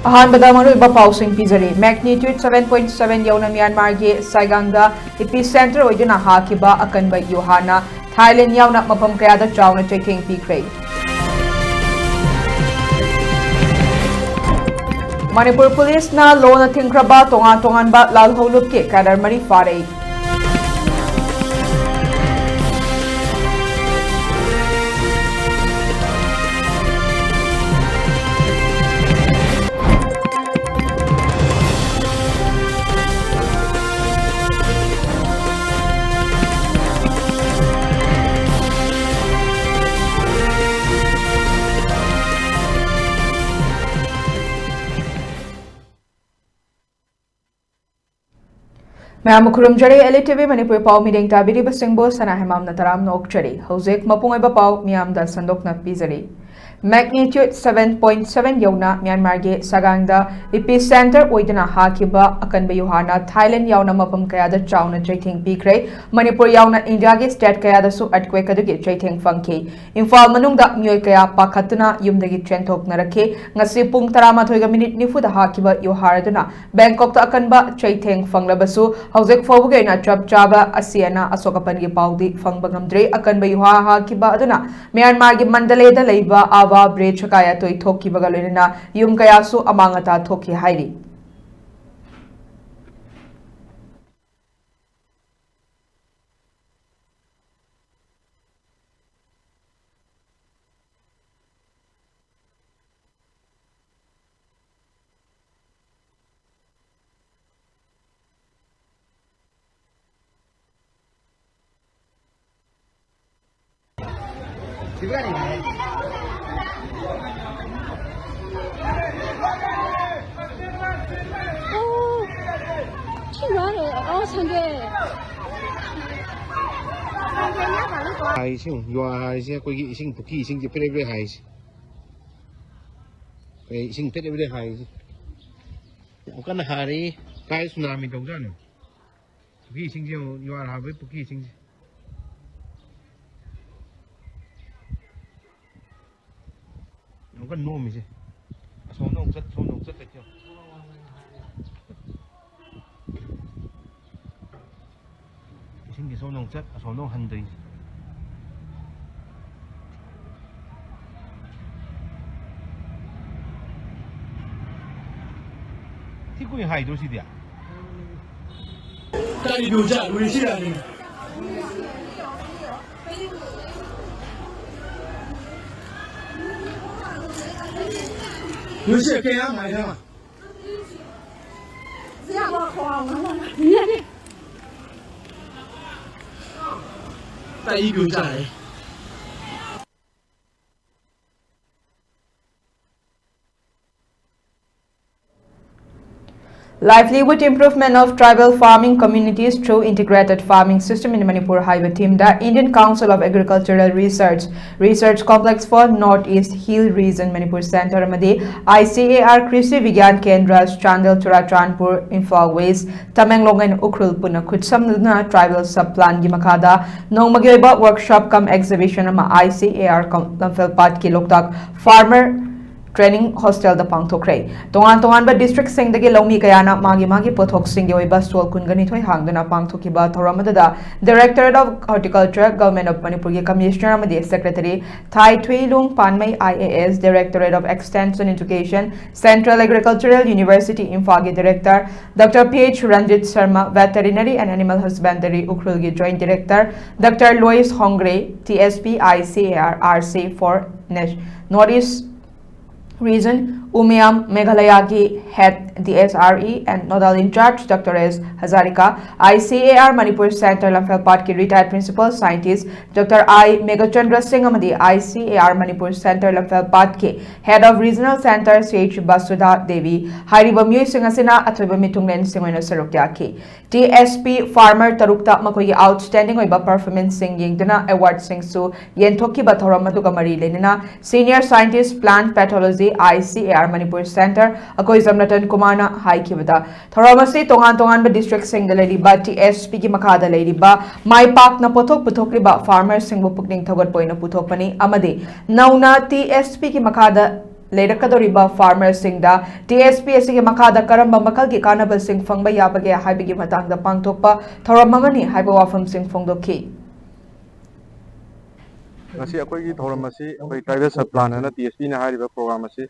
अहानबदा मरुइबा पाउसिंग पिजरी magnitude 7.7 यौना Myanmar के साइगांगदा epicentre ओइदुना हाकिबा अकनबा युहाना Thailand यावना मफम कयादा चावना चैथेंग पीख्रे Manipur police ना लोना थिंख्रबा तोंगान तोंगानबा लालहौलुप के कैडर मरी फारे मैम खुरुमजरे एलिटेवी मणिपुर पाव मीडिंग ताबिरिबा सिंगबो सना हेमाम नतराम नोकचरी हौजेक मपुंगैबा पाव मियामदा संदोकना पिजरी मैग्नीट्यूड 7.7 यौना म्यांमार के सागांगदा एपिसेंटर ओइदना हाकिबा अकनबा युहाना थाईलैंड यावना मफम कयादा चावना चैथेंग पीख्रे मणिपुर यावना इंडिया के स्टेट कयादासु अर्थक्वेक अदुगी चैथेंग फंगखि इम्फाल मनुंगदा मियोय कया पाखतुना युमदगी चेंथोकनरखे ngasi pung 13 minute nifuda hakiba yuharaduna Bangkok ta akanba chaitheng fanglabasु hojek fawge na chap chaba asiana asokapan gi paudi fangbangam dre akanba yuha hakiba aduna Myanmar gi mandale da leiba ava bridge kaya toi thoki bagalena yum kaya su amangata thoki hairi Yuah kogi ising puki ising je pere pere hai ising pere pere hai kan hari kai tsunami dong jan puki ising je yuah ha puki ising kan nom je som nong sat tak ising je som nong sat som nong han dei कोई high दो सी दिया तारी बिउजा लुइसी रानी लुइसी के या my था या बा खोंग ना तारी बिउजा है Livelihood improvement of tribal farming communities through integrated farming system in Manipur Highway team the Indian Council of Agricultural Research Complex for Northeast Hill Region Manipur Center amadi ICAR Krishi Vigyan Kendra Chandel Churachandpur Imphal West Tamenglong and Ukhrul Puna Khutsamna tribal subplan gi makhada nongmagi oiba workshop kam exhibition ama ICAR Lamphel Pat ki Loktak farmer training hostel da pangthokre tongan ba district sing dagi lomi kayana magi pothok sing yoi ba stol kungani thoi hangduna pangthoki ba thoramada da Directorate of Horticulture Government of Manipur gi Commissioner amadi Secretary Thai Thuilung Panmai IAS Directorate of Extension Education Central Agricultural University Imphal gi Director Dr. PH Ranjit Sharma Veterinary and Animal Husbandry Ukhrul gi Joint Director Dr. Lois Hongre TSP ICAR RC for Northeast Region Umiam Meghalaya ki head DSRE and nodal in charge Dr. S Hazarika ICAR Manipur Center Lamphel Pat ki retired principal scientist Dr. I Megachandra Singh amadi ICAR Manipur Center Lamphel Pat ki head of regional center CH Basudha Devi Hairiba Myoy Singh asina athoiba mitunglen singoina sarukya ki TSP farmer tarukta makoi outstanding oiba performance sing yengduna award sing su yenthoki ba thoram maduga mari lenina senior scientist plant pathology ICAR Manipur Center akoi Zamratan Kumarna haikibada thoramasi tongan ba district sing lady ba TSP ki makada lady ba mai pak na pothok puthokri ba farmer sing bu pukning thogot poina puthokpani amadi nauna TSP ki makada लेरकदोरिबा farmers सिंगदा TSP असि मखादा करंबा मखल की कानबल सिंग फंगबा याबगे हाइबगी मतंगदा पांगथोकपा थौरम अमनी हाइबा वाफम सिंग फोंगदोखी ngasi akoi gi thoram asi akoi tribal sub plan na TSP na hariba program asi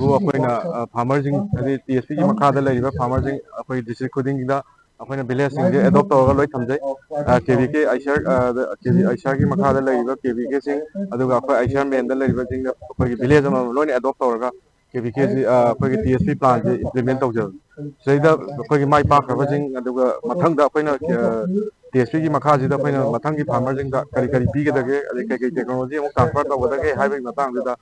bu akoi na farmer jing adi TSP gi makha da laiba farmer jing akoi district khuding da akoi na village sing je adopt tawga loi thamjai KVK aishar gi makha da laiba KVK sing aduga akoi aishar men da laiba jing akoi gi village ma loi ni adopt tawga KVK ji akoi gi TSP plan je implement tawja seida akoi gi mai pa khaba jing aduga mathang da akoi na TSP की मखा जिदा कोई मथंग की farmer जिंग करी करी P के दगे अदे कई कई टेक्नोलॉजी अमु ट्रांसफर तब दगे हाइवे मतंग जिदा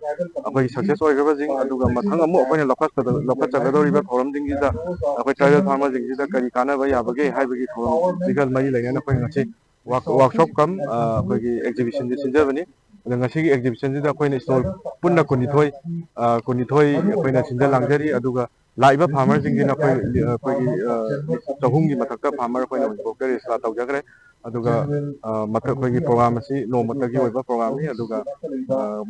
अखोई सक्सेस ओइ गबा जिंग अदुगा मथंग अमु अखोई लखत चगदोरिबा थोरम जिंग जिदा अखोई ट्राइबल फार्मर जिंग जिदा करी काना बा याबगे हाइवे की थोरम जिगल मई लेना कोई ngasi वर्कशॉप कम अखोई की एग्जीबिशन जी सिंजबनी ngasi की एग्जीबिशन जिदा कोई स्टॉल पुन्ना कुनिथोई अखोई ना सिंजल लांगजरी अदुगा लाइबा फार्मर जिंग जिना कोई चहुम की मथक्ता फार्मर कोई ना रेस्ला तौजगरे अदुगा मथक कोई प्रोग्राम असी नो मतकी ओइबा प्रोग्राम नि अदुगा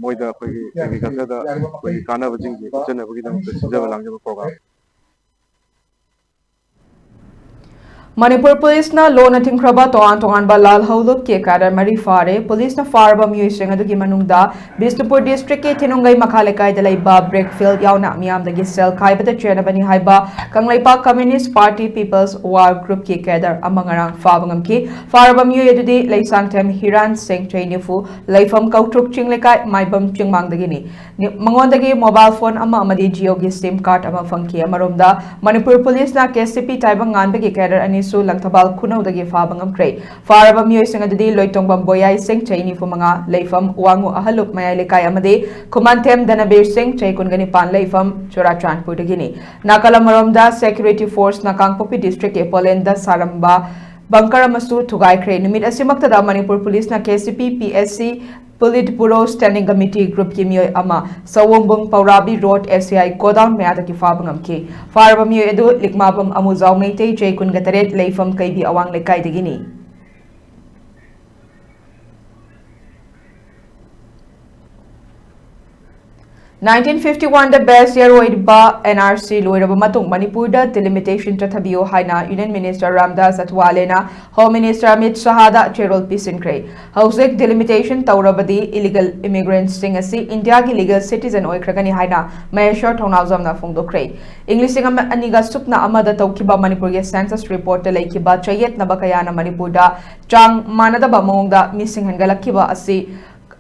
मोइदा कोई एग्रीकल्चर दा कोई काना बजिंग की जनबगी दम सिजब लांगजब programme Manipur Police na loan ating kraba toan ba lal hauluk ke kadar mari fare police na farba miyusing adugi manungda Bisnupur district ke tinungai makhale kai dalai ba breakfield yauna miyam dagi sel kai bata chena bani haiba kanglaipa communist party people's war group ke kadar amangarang fabangam ki farba miyu edudi laisang tem hiran sing trainifu laifam kautruk chinglekai maibam chingmang dagi ni mangon dagi mobile phone ama amadi geo gi sim card ama fangki amaromda Manipur Police na KCP taibang ngan bagi kadar ani su langthabal khunau dagi fabangam krei faraba miyoy sing adudi loitongbam boyai sing chaini fumanga leifam wangu ahaluk mayai lekai amade kumantem danabir sing chai kungani pan leifam churachanpur dagini nakalamaramda security force na kangpopi district e polenda saramba bankar amasu thugai krei numit asimakta da Manipur Police na KCP PSC Politburo Standing Committee Group ki miyoy ama Sawombung Paurabi Road SCI Godown mayada ki fabangam ki farba miyoy edu likmabam amuzaw meitei jay kun gataret leifam kaibi awang lekay digini 1951 the best year oidba NRC loiraba matung Manipur da delimitation tathabiyo haina Union Minister Ramdas Atwale na Home Minister Amit Shahada Cherol Pisinkre Housing delimitation taurabadi illegal immigrants sing asi India ki legal citizen oikragani haina Maheshwar Thonawjam na phongdokre English sing aniga supna amada tawkiba Manipur ge census report ta laikiba chayet na bakayana Manipur da chang manadaba mongda missing hangalakkiba asi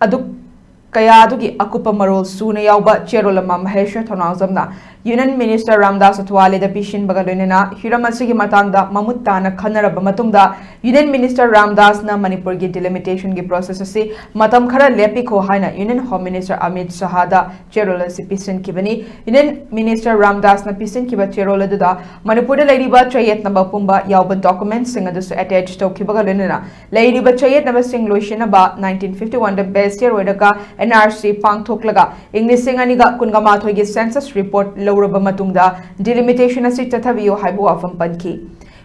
aduk kaya adugi akupa marol suna yauba cherolama Maheshwar Thonawjamna Union Minister Ramdas Atwale da pishin bagalonena hiramasigi matangda mamutta khanaraba matungda Union Minister Ramdas na Manipur gi delimitation gi process asi matam khara lepi ko haina Union Home Minister Amit Shahada cherola si pisin kibani Union Minister Ramdas na pisin kiba cherola da Manipur da ladiba chayet namba pumba yauba documents singa dusu attached to kibagalonena ladiba chayet namba sing loishina ba 1951 da best year wedaka NRC pangthoklaga English sing aniga kungama thoigi census report lawraba matungda delimitation asi tathabiyo haibu afam panki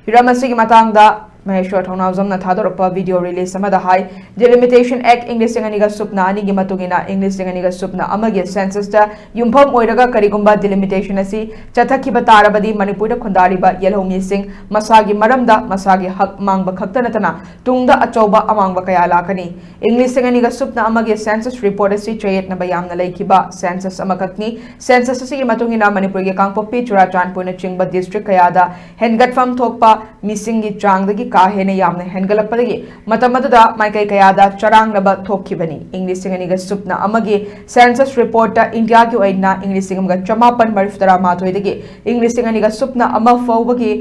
hiramasi gi matangda Maheshwar Thonawjam na thadorpa video release samada hai delimitation act English singaniga supna ani gi matungina English singaniga supna amagi census da yumpham oiraga karigumba delimitation asi chathaki batarabadi Manipur da khundariba yelhomi sing masagi maramda masagi hak mangba khakta natana tungda achauba amangba kaya lakani English singaniga supna amagi census report asi chayet na bayam na laikiba census amakakni census asi gi matungina Manipur ge kangpopi churachanpur na chingba district kaya da hengatfam thokpa missing gi changdagi kahene yamne hengalappadagi matamada maikai kayada charangnaba thokkibani English singaniga supna amagi census report ta India ki oina English singamga chamapan marifdara mathoidagi English singaniga supna ama fawbagi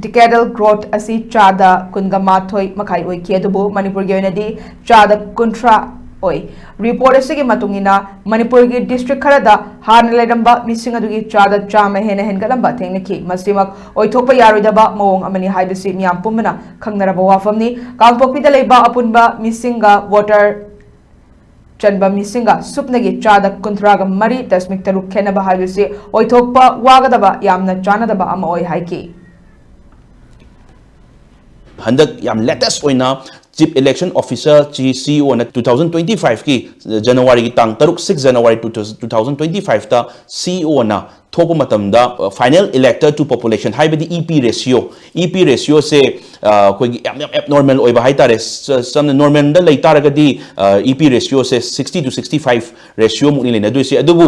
decadal growth asi chada kunga mathoi makai oi kedubu Manipur ge oinadi chada kuntra oi report asigi matungina Manipur gi district kharada han leiramba missing adugi chada chama hena hengalamba thengnaki masimak oithokpa yaroidaba mawong amani haibasi miyam pumna khangnaraba wafamni kangpokpi da leiba apunba missinga water chanba missinga supnagi chada kuntraga mari dasmik taruk khenaba haibasi oithokpa wagadaba yamna chanadaba ama oi haiki handak yam latest oina Chief Election Officer chi CEO na 2025 ki January ki tang 6 January 2025 ta CEO na thopa matamda final elector to population haibadi EP ratio se koi abnormal oiba haitare some normal da laitaragadi EP ratio se 60 to 65 ratio mukni lena du se adubu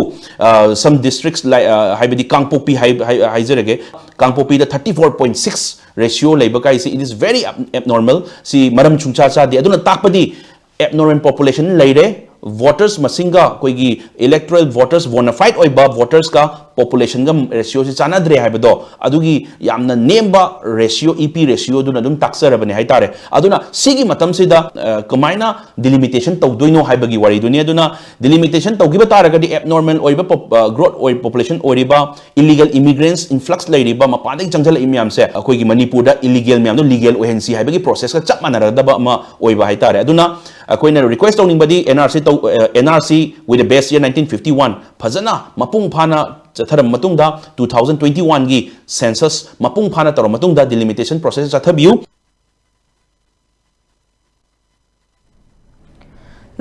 some districts like haibadi Kangpopi haizerege Kangpopi da 34.6 ratio labor kai it is very abnormal si maram chungcha cha de aduna takpadi abnormal population laire voters masinga koigi electoral voters bona fight oiba voters ka population ga ratio si chanadre haibado adugi yamna nemba ratio EP ratio duna dum taksarabani haitare aduna sigi matam sida kamaina delimitation tawdoino haibagi wari dunia aduna delimitation tawgiba taragadi abnormal oiba growth oi population oriba illegal immigrants influx lairiba mapade changjala imyam se akoigi Manipur da illegal myam do legal ohensi haibagi process ka chap manaradaba ma oiba haitare aduna akoina request tawningbadi NRC with the base year 1951 phajana mapung phana chatharam matungda 2021 gi census mapung phana tar matungda delimitation process chathabiu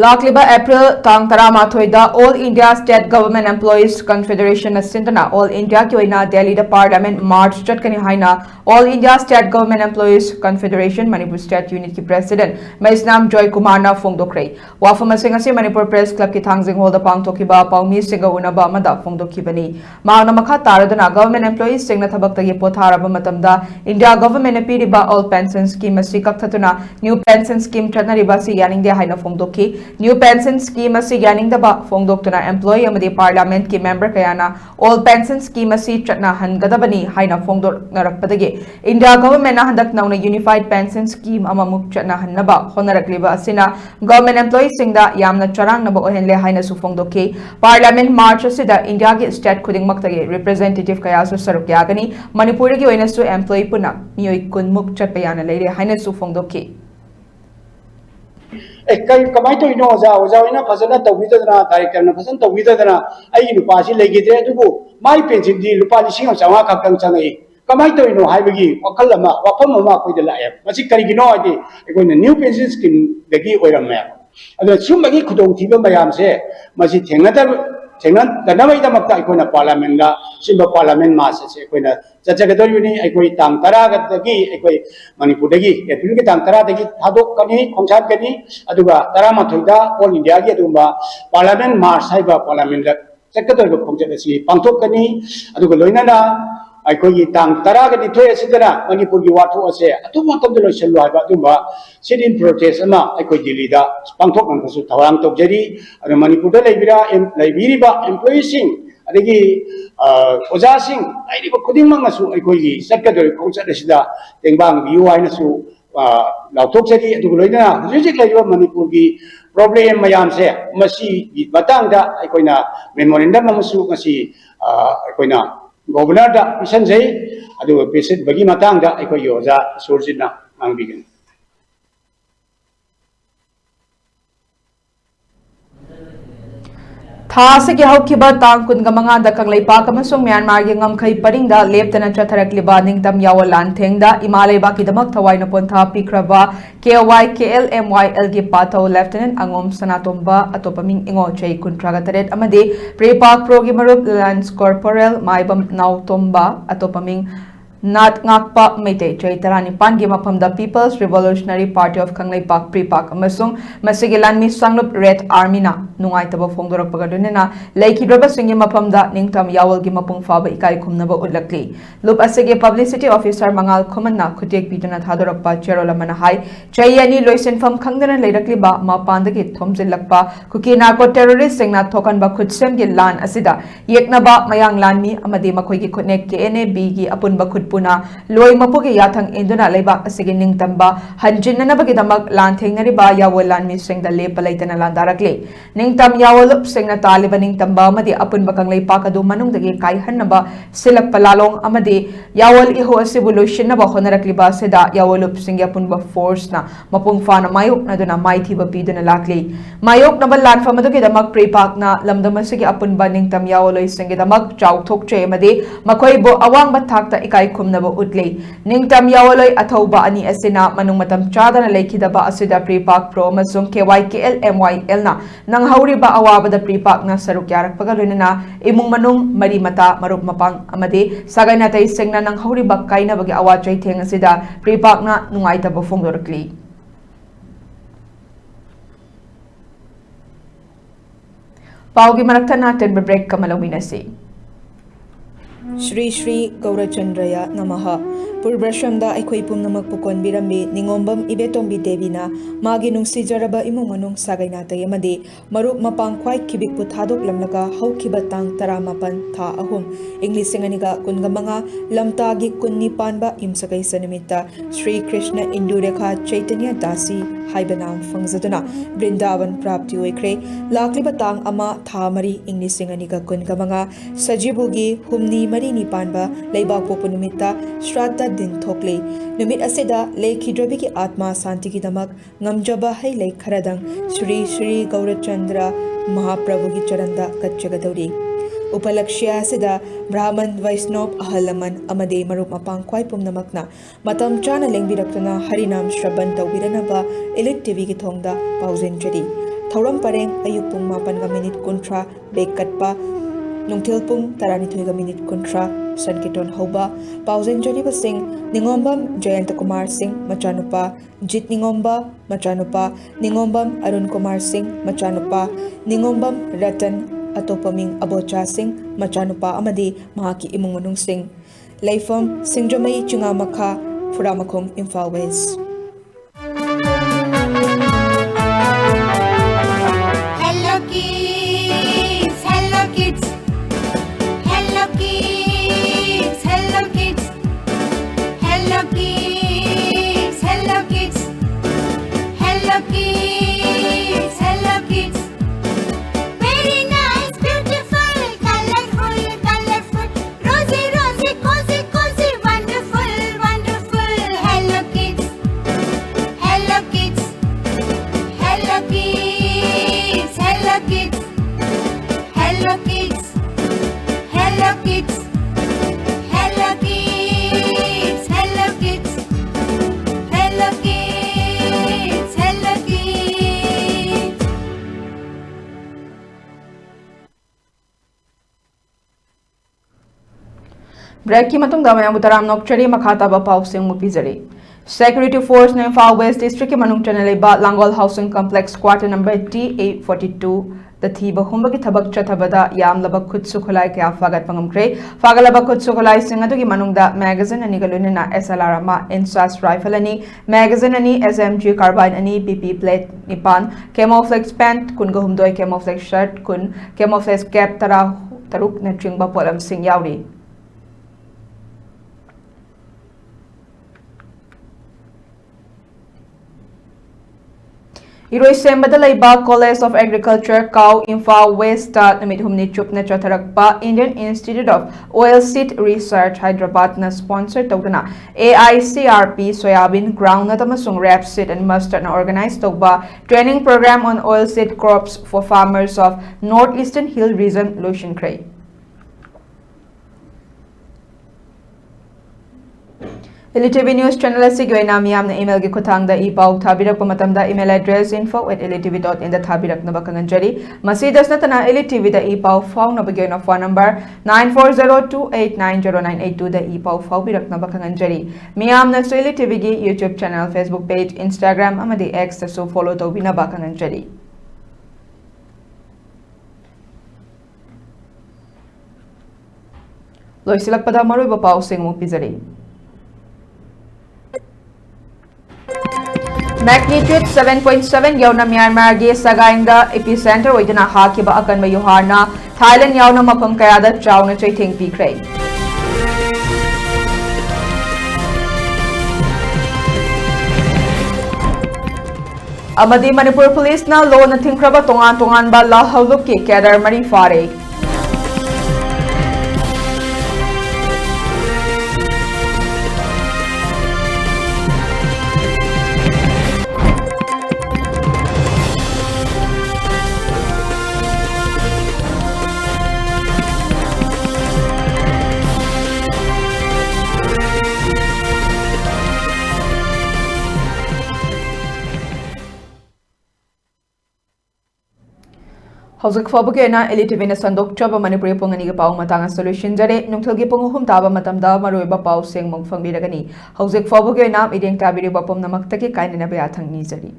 Lakliba April tang Taramathoi All India State Government Employees Confederation Asintana All India Kyoina Delhi the Parliament March Chatkani Haina All India State Government Employees Confederation Manipur State Unit ki President Maisnam Joy Kumarna Fongdokre Wafama Singasi Manipur Press Club ki Thangzing Hall the Pangtokiba Paumi Singa Unaba Mada Fongdokibani Mauna Makha Taradana Government Employees Singna Tabakta Potaraba Matamda India Government Piriba All Pension Scheme Sikak Tatuna New Pension Scheme Chatnariba Si Yaning de Haina Fongdoki New pension scheme asi yaning daba fongdoktuna employee amadi parliament ki member kayana all pension scheme asi chatna hangadabani haina fongdoknarakpadagi India government na handak nauna unified pension scheme amamuk chatna hannaba honarakliba asina government employee singda yamna charang naba ohenle haina su fongdoki parliament march asida India ki state khuding maktagi representative kaya su saruk yagani Manipur gi oina su employee puna miyoi kunmuk chatpayana leire haina su fongdoki कमाई तो इनो ओजा इना फसना तविदना director ना फसन तविदना आई लुपासी लेगिदे अदुबो माई pension दी लुपा लिसिंग चावा खक्तंग चंगई कमाई तो इनो हाइबगी वखल अमा वफम अमा कोइद लाए मसी करिगिनो आदि एकोइन न्यू पेंशन स्कीम दगी ओइरमे अदो सुमगी खुदोंग थिबे मयाम से मसी थेंगनदनबैदमक्ता अखोइना पार्लियामेंट दा सिम्बा पार्लियामेंट मास से अखोइना चचगदोयुनी अखोइ तांग 10 गदगी अखोइ मणिपुर दगी एप्रिल के तांग 10 दगी थादोकनी खोंसाकनी अदुगा 13 दा ऑल इंडिया के अदुबा पार्लियामेंट मार्च हाइबा पार्लियामेंट दा चकदोइबा खोंजदसी पांथोकनी अदुगा लोइनाना अखोइ तांग 10 गदि थोय सिदना मणिपुर की वाथो असे अतु मतम दलो सेलु हाइबा अदुबा सिडिन प्रोटेस्ट अमा अखोइ दिल्ली दा पांथोकनसु थवरांग तोजरी अदु मणिपुर दा लेबिरिबा एम्प्लॉई सिंग अदगी ओजा सिंग आइरिबा खुदिंगमंगसु अखोइ चकदोइ खोंजदसिदा तेंबांग बियु आइनसु लाउथोकजरी अदु लोइना हुजिक लेबा मणिपुर की प्रॉब्लम मयाम से मसी बतांगदा अखोइना मेमोरेंडम अमसु मसी अखोइना गवर्नर दा मिशन जै अदु पेसेंट बगी मतंगदा अखोइ ओजा सोरजिना आंबिगन Thase ki haukiba tang kun gamanga da kanglaipak amasung Myanmar gi ngamkhai paringda leptana chatharakliba ningtam yawalan thengda imalaiba ki damak thawaina pontha pikraba KYKLMYL gi pathau lieutenant angom sanatomba atopaming ingo chei kuntraga taret amade prepak pro gi marup lance corporal maibam nautomba atopaming Nat ngakpa mete chai tarani pan gi mafam da People's Revolutionary Party of Kanglaipak Prepak amasung masigi lanmi sanglup Red Army na nungai taba fongdorak pagadunena laikidroba singi mafam da ningtam yawal gi mapung faba ikai khumnaba ulakli lup asige publicity officer mangal khumanna khutek biduna thadorak pa cherola manahai chai yani loisen fam khangdana leirakli ba mapan da ki thomjil lakpa kuki narco terrorist singna thokan ba khutsem gi lan asida yekna ba mayang lanmi amadi makhoi gi khutnek KNAB gi apun ba Puna loi mapugi yathang induna leibak asigi ningtamba hanjinnanabagi damak lanthengari ba yawol lan mising da lepa laitana landarakle ning Ningtam Yawolup Singna Taliban Ningtamba Amadi Apun Bakanglay Pakadu Manung the Kai Hanaba Silak Palalong Amadi Yawol Iho Sibulushin Naba Honarakliba Seda Yawolup Singapunba Force na Mapung Fana Mayok na Duna Mighty Bapiduna Lakli Mayok Nabalan Famaduki the Mak Prepak na Lamdamasiki Apun Baningtam Yawoloy Singidamak Chow Tokche Madi Makoibo Awang Batakta Ikai Kumnabo Utli Ningtam Yawoloy Atoba Ani Asina Manung Matam Chada na Lakidaba Asida Prepak Pro Mazum KYKL MYL na Nang Hauriba Awaba the Prepak na Sarukyarak Pagaluna Imung Manung Marimata Marup Mapang Amadi Sagay Natay Singna Nang Hauriba Kaina Bagi Awachay Ting Asida Prepak na Nungaita Bufung Dorkli Paugi Marakta natin break kamalawin si Shri Shri Gaurachandraya Namaha Purbrashamda Aikoi Pumnamak Pukon Birambi Ningombam Ibetombi Devina Magi nung Sijaraba Imung Manung Sagay Natay Amadi Marup Mapang Kwai Kibik Puthadok Lamlaga Hau Kibatang Taramapan Tha Ahum English Singaniga Kungamanga Lamtagi Kunni Panba Imsakay Sanamita Shri Krishna Indurekha Chaitanya Dasi Haibanam Fangzaduna Brindavan Prapti Oikre Lakli Batang Ama Tha Mari English Singaniga Kungamanga Sajibugi Humni Mari Nipanba Leibak Popunumita Shraddha Din Thokle Numit Asida Lekhidrabiki Atma Santiki Damak Ngamjaba Hai Lek Kharadang Shri Shri Gaurachandra Mahaprabhugi Charanda Katchagadauri Upalakshya Asida Brahman Vaisnav Ahalaman Amade Marup Mapang Kwai Pumnamakna Matam Chana Lengbirakna Harinam Shraban Taubiranaba ELITETV ki Thongda Pauzen Jari Thauram Pareng Ayuk Pung Mapan ga Minute Kontra Bekatpa Nungtil Pung Taranithoiga Minute Kontra Sankiton Hoba Pauzen Jari Basing Ningombam Jayanta Kumar Singh Machanupa Jit Ningomba Machanupa Ningombam Arun Kumar Singh Machanupa Ningombam Ratan Atopaming Abocha Singh Machanupa Amadi Mahaki Imung Manung Singh Leifam Singjamai Chungamakha Furamakhom Imphal West Break ki matung damay ang butaram nokchari makata ba pausing mupizari. Security Force na Imphal West District ki manung chanalay ba Langol Housing Complex Quarter Number T842 the thiba humbagi thabak chathabada yam labak khutsu khulai kya fagat pangamkre fagalaba khutsu khulai singa dugi manungda magazine ani galunina SLR ma insas rifle ani magazine ani SMG carbine ani BP plate nipan camouflage pant kun gahumdoi camouflage shirt kun camouflage cap taruk na chingba polam sing yauri Iroi Sembada Laiba College of Agriculture Cow Imphal West Namit Humni Chupna Chatarakpa Indian Institute of Oilseed Research Hyderabad na sponsor tawdana AICRP Soyabin Groundnut amasung Rapeseed and Mustard na organized tawba training program on oilseed crops for farmers of Northeastern Hill Region Lushin Kray. ELITETV News Channel asigi oina miyam na email gi kuthangda ipau thabirak pamatamda email address info@elitetv.in da thabirak na bakanganjari masidas na tana ELITETV da ipau phone na bagay na phone number 9402890982 da ipau phone birak na bakanganjari miyam na so ELITETV gi YouTube channel Facebook page Instagram amadi X so follow to bina bakanganjari loisilak pada maroy ba pau sing mo pizari Magnitude 7.7 yauna Myanmar gi sagaingda epicenter oidana hakiba akan mayuharna Thailand yauna mapam kayada chauna chaithing pikrai amadi Manipur police na law na thingkraba tongan ba la hawluk ki cadre mari fare Hausak Fabuke na ELITETV na sandok traba Manipuri pungani ga pau matanga solution jare nungthal gi punguhum taba matamda maroiba pau seng mongfang biragani Hausak Fabuke na ideng tabiri bapom namak taki kainina be athang ni jari